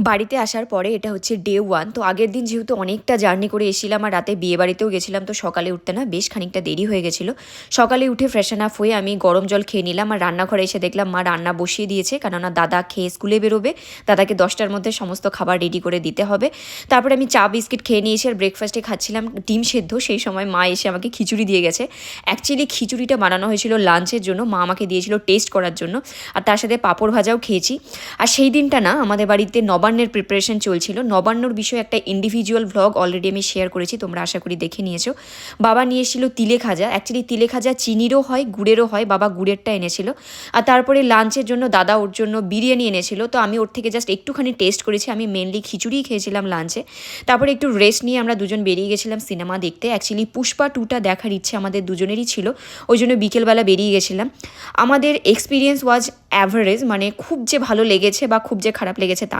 বাড়িতে আসার পরে এটা হচ্ছে ডে 1। তো আগের দিন যেহেতু অনেকটা জার্নি করে এসেছিলাম আর রাতে বিয়েবাড়িতেও গেছিলাম, তো সকালে উঠতে না বেশ খানিকটা দেরি হয়ে গেছিলো। সকালে উঠে ফ্রেশন আপ হয়ে আমি গরম জল খেয়ে নিলাম আর রান্নাঘরে এসে দেখলাম মা রান্না বসিয়ে দিয়েছে, কেননা দাদা খেয়ে স্কুলে বেরোবে, দাদাকে 10টার মধ্যে সমস্ত খাবার রেডি করে দিতে হবে। তারপরে আমি চা বিস্কিট খেয়ে নিয়েছি আর ব্রেকফাস্টে খাচ্ছিলাম ডিম সেদ্ধ। সেই সময় মা এসে আমাকে খিচুড়ি দিয়ে গেছে। অ্যাকচুয়ালি খিচুড়িটা বানানো হয়েছিল লাঞ্চের জন্য, মা আমাকে দিয়েছিল টেস্ট করার জন্য, আর তার সাথে পাঁপড় ভাজাও খেয়েছি। আর সেই দিনটা না আমাদের বাড়িতে নবান্নের প্রিপারেশন চলছিল। নবান্নর বিষয়ে একটা ইন্ডিভিজুয়াল ভ্লগ অলরেডি আমি শেয়ার করেছি, তোমরা আশা করি দেখে নিয়েছো। বাবা নিয়ে এসেছিল তিলে খাজা। অ্যাকচুয়ালি তিলে খাজা চিনিরও হয়, গুড়েরও হয়, বাবা গুড়েরটা এনেছিল। আর তারপরে লাঞ্চের জন্য দাদা ওর জন্য বিরিয়ানি এনেছিল, তো আমি ওর থেকে জাস্ট একটুখানি টেস্ট করেছি। আমি মেনলি খিচুড়িই খেয়েছিলাম লাঞ্চে। তারপরে একটু রেস্ট নিয়ে আমরা দুজন বেরিয়ে গেছিলাম সিনেমা দেখতে। অ্যাকচুয়ালি পুষ্পা 2টা দেখার ইচ্ছে আমাদের দুজনেরই ছিল, ওই জন্য বিকেলবেলা বেরিয়ে গেছিলাম। আমাদের এক্সপিরিয়েন্স ওয়াজ অ্যাভারেজ, মানে খুব যে ভালো লেগেছে বা খুব যে খারাপ লেগেছে তা